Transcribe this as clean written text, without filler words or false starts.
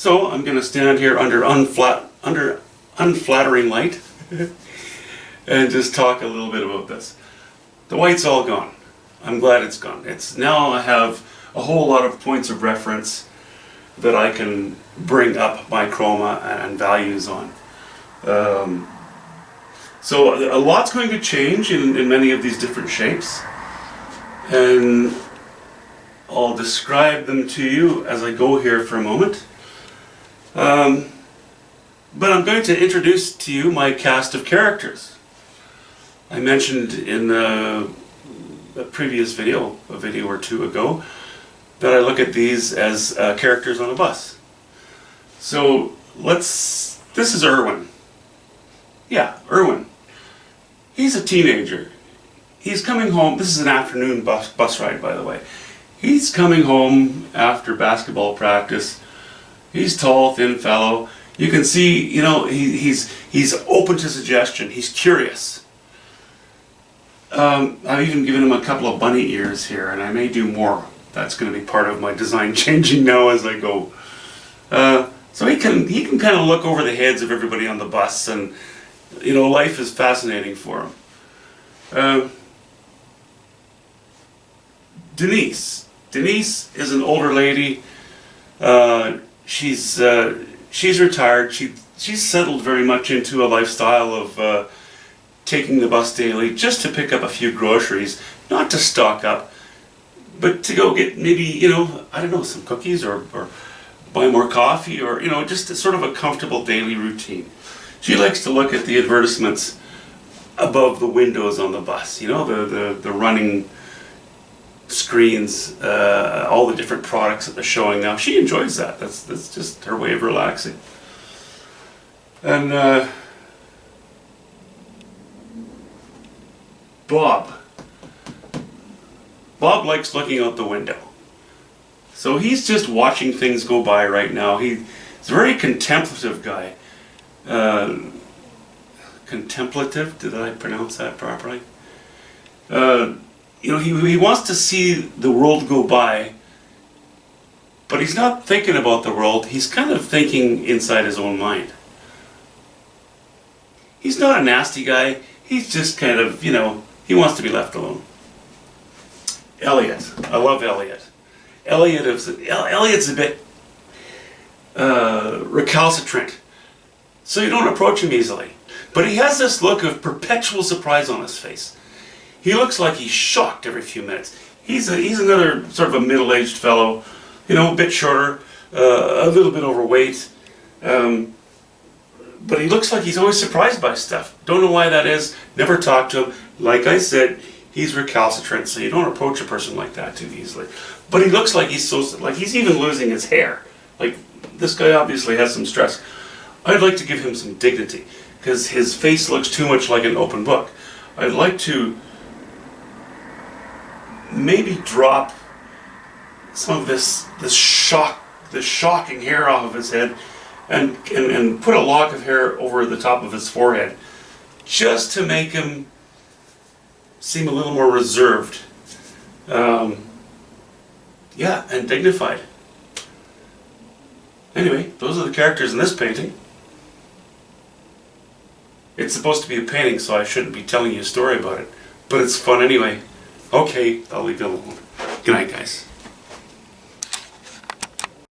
So I'm going to stand here under unflattering light and just talk a little bit about this. The white's all gone. I'm glad it's gone. It's now I have a whole lot of points of reference that I can bring up my chroma and values on. So a lot's going to change in many of these different shapes, and I'll describe them to you as I go here for a moment. But I'm going to introduce to you my cast of characters. I mentioned in a previous video, a video or two ago, that I look at these as characters on a bus. So this is Irwin. Yeah, Irwin. He's a teenager. He's coming home. This is an afternoon bus ride, by the way. He's coming home after basketball practice. He's tall, thin fellow. You can see, you know, he's open to suggestion. He's curious. I've even given him a couple of bunny ears here, and I may do more. That's going to be part of my design changing now as I go. So he can kind of look over the heads of everybody on the bus, and you know, life is fascinating for him. Denise is an older lady. She's retired. She's settled very much into a lifestyle of taking the bus daily just to pick up a few groceries, not to stock up, but to go get maybe, you know, I don't know, some cookies or buy more coffee, or, you know, just a sort of a comfortable daily routine. She likes to look at the advertisements above the windows on the bus, you know, the running screens, all the different products that they're showing now. She enjoys that. That's just her way of relaxing. And Bob likes looking out the window. So he's just watching things go by right now. He's a very contemplative guy. Contemplative, did I pronounce that properly? You know, he wants to see the world go by, but he's not thinking about the world. He's kind of thinking inside his own mind. He's not a nasty guy. He's just kind of, you know, he wants to be left alone. Elliot. I love Elliot. Elliot's a bit recalcitrant, so you don't approach him easily. But he has this look of perpetual surprise on his face. He looks like he's shocked every few minutes. He's another sort of a middle-aged fellow, you know, a bit shorter, a little bit overweight, but he looks like he's always surprised by stuff. Don't know why that is. Never talked to him. Like I said, he's recalcitrant, so you don't approach a person like that too easily. But he looks like he's even losing his hair. Like, this guy obviously has some stress. I'd like to give him some dignity, because his face looks too much like an open book. I'd like to maybe drop some of this shocking hair off of his head, and put a lock of hair over the top of his forehead, just to make him seem a little more reserved, yeah, and dignified. Anyway, those are the characters in this painting. It's supposed to be a painting, so I shouldn't be telling you a story about it, but it's fun anyway. Okay, I'll leave you alone. Good night, guys.